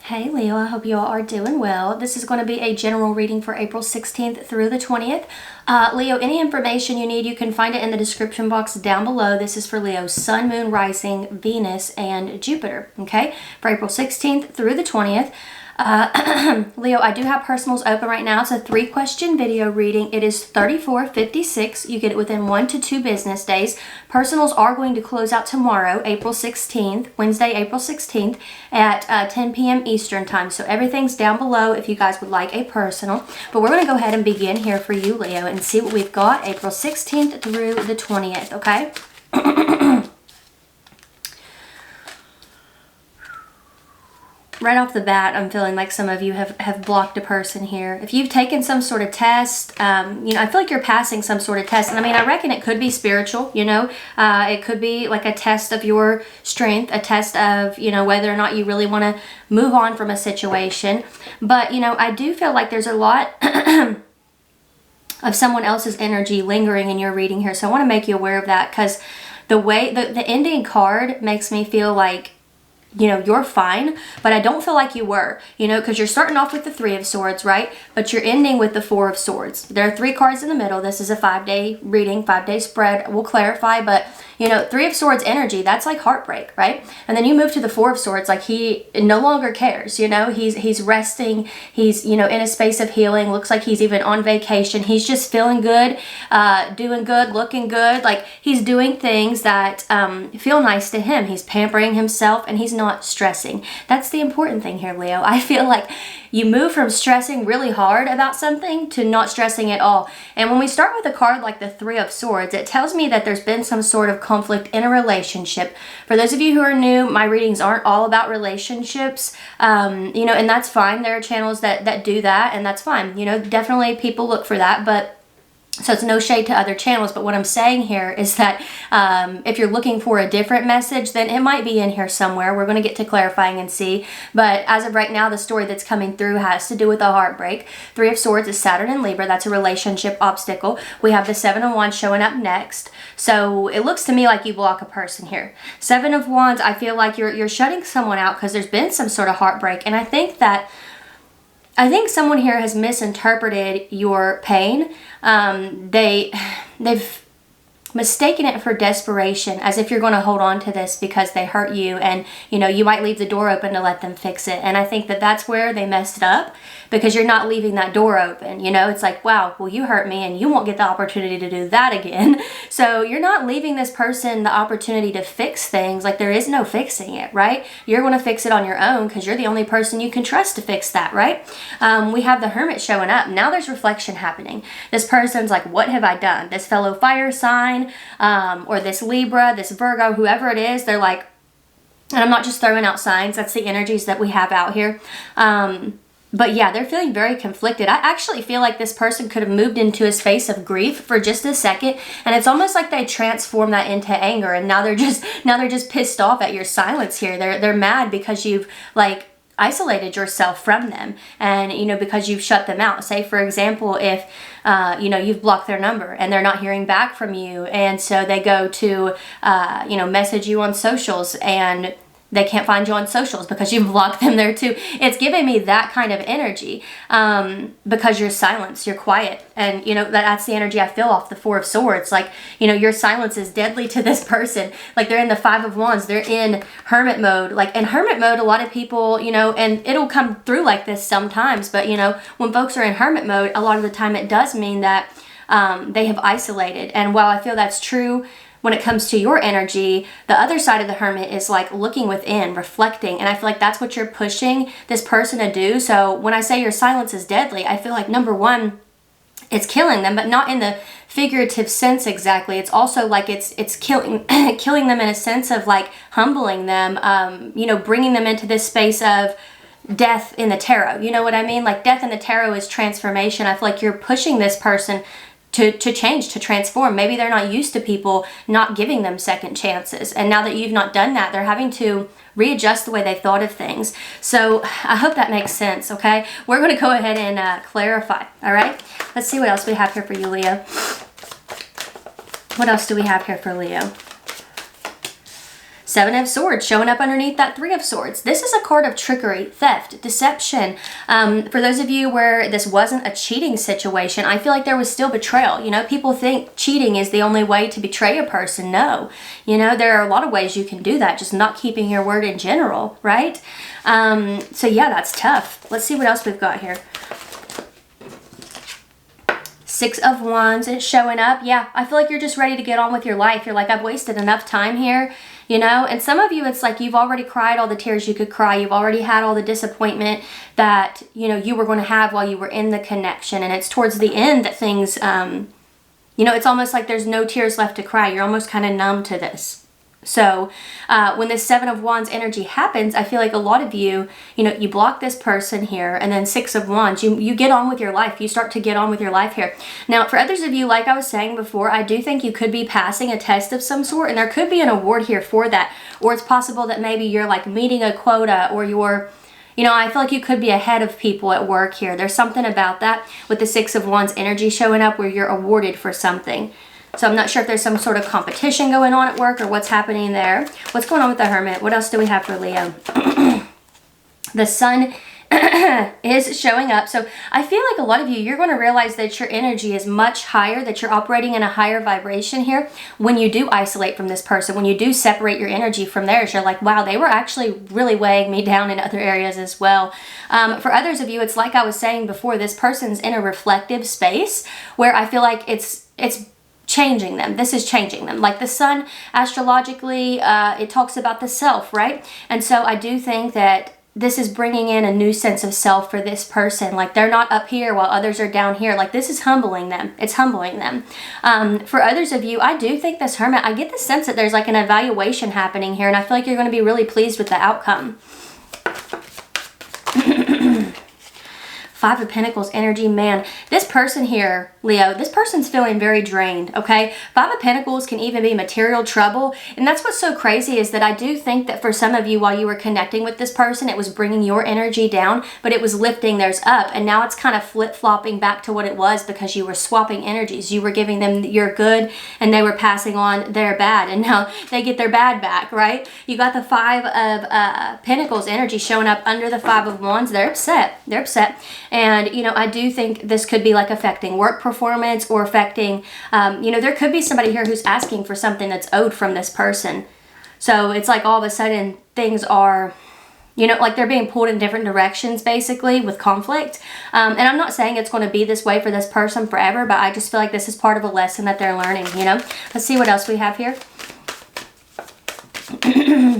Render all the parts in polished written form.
Hey Leo, I hope you all are doing well. This is going to be a general reading for April 16th through the 20th. Leo, any information you need, you can find it in the description box down below. This is for Leo's Sun, Moon, Rising, Venus, and Jupiter, okay? For April 16th through the 20th. Leo, I do have personals open right now. It's a 3-question video reading. It is $34.56. You get it within 1 to 2 business days. Personals are going to close out tomorrow, April 16th, Wednesday, April 16th at 10 p.m. Eastern time. So everything's down below if you guys would like a personal. But we're going to go ahead and begin here for you, Leo, and see what we've got April 16th through the 20th, okay? Right off the bat, I'm feeling like some of you have blocked a person here. If you've taken some sort of test, I feel like you're passing some sort of test. And I mean, I reckon it could be spiritual, it could be like a test of your strength, a test of, whether or not you really want to move on from a situation. But, I do feel like there's a lot of someone else's energy lingering in your reading here. So I want to make you aware of that, because the way the ending card makes me feel like, you're fine, but I don't feel like you were, because you're starting off with the 3 of Swords, right? But you're ending with the 4 of Swords. There are 3 cards in the middle. This is a 5-day reading, 5-day spread. We'll clarify, but 3 of Swords energy, that's like heartbreak, right? And then you move to the 4 of Swords, like he no longer cares, he's resting, he's, in a space of healing, looks like he's even on vacation. He's just feeling good, doing good, looking good, like he's doing things that feel nice to him. He's pampering himself and he's not stressing. That's the important thing here, Leo. I feel like you move from stressing really hard about something to not stressing at all. And when we start with a card like the 3 of Swords, it tells me that there's been some sort of conflict in a relationship. For those of you who are new, my readings aren't all about relationships, and that's fine. There are channels that do that, and that's fine. Definitely people look for that, but so it's no shade to other channels, but what I'm saying here is that if you're looking for a different message, then it might be in here somewhere. We're going to get to clarifying and see. But as of right now, the story that's coming through has to do with a heartbreak. 3 of Swords is Saturn and Libra. That's a relationship obstacle. We have the 7 of Wands showing up next. So it looks to me like you block a person here. 7 of Wands, I feel like you're shutting someone out because there's been some sort of heartbreak. And I think someone here has misinterpreted your pain. They've mistaken it for desperation, as if you're going to hold on to this because they hurt you, and you might leave the door open to let them fix it. And I think that's where they messed up, because you're not leaving that door open. It's like, wow, well, you hurt me and you won't get the opportunity to do that again. So you're not leaving this person the opportunity to fix things. Like, there is no fixing it, right? You're going to fix it on your own because you're the only person you can trust to fix that, right? We have the Hermit showing up. Now there's reflection happening. This person's like, what have I done? This fellow fire sign, or this Libra, this Virgo, whoever it is, they're like, and I'm not just throwing out signs, that's the energies that we have out here. But yeah, they're feeling very conflicted. I actually feel like this person could have moved into a space of grief for just a second, and it's almost like they transform that into anger, and now they're just pissed off at your silence here. They're mad because you've like isolated yourself from them, and because you've shut them out. Say for example, if you've blocked their number and they're not hearing back from you, and so they go to message you on socials and they can't find you on socials because you blocked them there too. It's giving me that kind of energy, because you're silenced, you're quiet, and that's the energy I feel off the 4 of Swords. Like, your silence is deadly to this person. Like, they're in the 5 of Wands, they're in hermit mode. Like, in hermit mode, a lot of people, and it'll come through like this sometimes, but when folks are in hermit mode, a lot of the time it does mean that they have isolated. And while I feel that's true when it comes to your energy, the other side of the Hermit is like looking within, reflecting, and I feel like that's what you're pushing this person to do. So when I say your silence is deadly, I feel like, number one, it's killing them, but not in the figurative sense exactly. It's also like it's killing killing them in a sense of like humbling them, bringing them into this space of death in the tarot. You know what I mean? Like, death in the tarot is transformation. I feel like you're pushing this person to change, to transform. Maybe they're not used to people not giving them second chances. And now that you've not done that, they're having to readjust the way they thought of things. So I hope that makes sense, okay? We're going to go ahead and clarify, all right? Let's see what else we have here for you, Leo. What else do we have here for Leo? Seven of Swords showing up underneath that Three of Swords. This is a card of trickery, theft, deception. For those of you where this wasn't a cheating situation, I feel like there was still betrayal. You know, people think cheating is the only way to betray a person. No. You know, there are a lot of ways you can do that, just not keeping your word in general, right? So yeah, that's tough. Let's see what else we've got here. Six of Wands is showing up. Yeah, I feel like you're just ready to get on with your life. You're like, I've wasted enough time here. You know, and some of you, it's like you've already cried all the tears you could cry. You've already had all the disappointment that, you know, you were going to have while you were in the connection. And it's towards the end that things, you know, it's almost like there's no tears left to cry. You're almost kind of numb to this. So when this Seven of Wands energy happens, I feel like a lot of you, you know, you block this person here, and then Six of Wands, you get on with your life. You start to get on with your life here. Now, for others of you, like I was saying before, I do think you could be passing a test of some sort, and there could be an award here for that. Or it's possible that maybe you're like meeting a quota, or you're, you know, I feel like you could be ahead of people at work here. There's something about that with the Six of Wands energy showing up where you're awarded for something. So I'm not sure if there's some sort of competition going on at work or what's happening there. What's going on with the Hermit? What else do we have for Leo? The Sun is showing up. So I feel like a lot of you, you're going to realize that your energy is much higher, that you're operating in a higher vibration here when you do isolate from this person, when you do separate your energy from theirs. You're like, wow, they were actually really weighing me down in other areas as well. For others of you, it's like I was saying before, this person's in a reflective space where I feel like it's changing them. This is changing them. Like the Sun, astrologically, it talks about the self, right? And so I do think that this is bringing in a new sense of self for this person. Like they're not up here while others are down here. Like this is humbling them. It's humbling them. For others of you, I do think this Hermit, I get the sense that there's like an evaluation happening here, and I feel like you're going to be really pleased with the outcome. Five of Pentacles energy, man. This person here, Leo, this person's feeling very drained, okay? Five of Pentacles can even be material trouble. And that's what's so crazy is that I do think that for some of you, while you were connecting with this person, it was bringing your energy down, but it was lifting theirs up. And now it's kind of flip-flopping back to what it was because you were swapping energies. You were giving them your good and they were passing on their bad. And now they get their bad back, right? You got the Five of Pentacles energy showing up under the Five of Wands. They're upset. They're upset. And, you know, I do think this could be like affecting work performance or affecting, you know, there could be somebody here who's asking for something that's owed from this person. So it's like all of a sudden things are, you know, like they're being pulled in different directions basically with conflict. And I'm not saying it's going to be this way for this person forever, but I just feel like this is part of a lesson that they're learning, you know. Let's see what else we have here.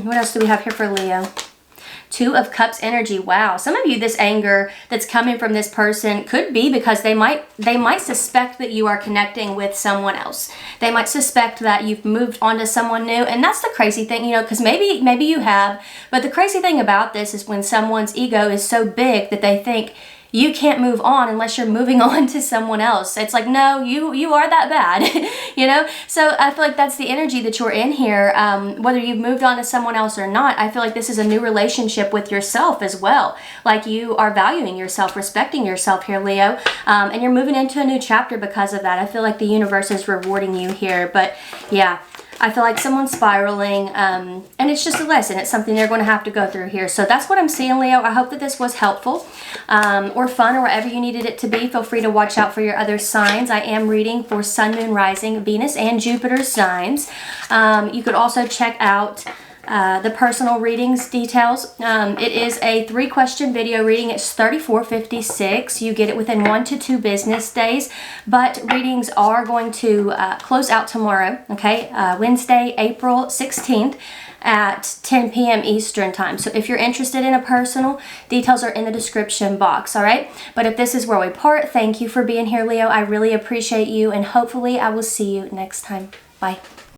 What else do we have here for Leo? Two of Cups energy. Wow. Some of you, this anger that's coming from this person could be because they might suspect that you are connecting with someone else. They might suspect that you've moved on to someone new. And that's the crazy thing, you know, because maybe you have. But the crazy thing about this is when someone's ego is so big that they think you can't move on unless you're moving on to someone else. It's like, no, you are that bad, you know? So I feel like that's the energy that you're in here. Whether you've moved on to someone else or not, I feel like this is a new relationship with yourself as well. Like you are valuing yourself, respecting yourself here, Leo. And you're moving into a new chapter because of that. I feel like the universe is rewarding you here. But yeah, I feel like someone's spiraling, and it's just a lesson. It's something they're going to have to go through here. So that's what I'm seeing, Leo. I hope that this was helpful or fun or whatever you needed it to be. Feel free to watch out for your other signs. I am reading for Sun, Moon, Rising, Venus, and Jupiter signs. You could also check out the personal readings details. It is a 3-question video reading. It's $34.56. You get it within 1 to 2 business days, but readings are going to close out tomorrow, okay? Wednesday, April 16th at 10 p.m. Eastern time. So if you're interested in a personal, details are in the description box, all right? But if this is where we part, thank you for being here, Leo. I really appreciate you, and hopefully I will see you next time. Bye.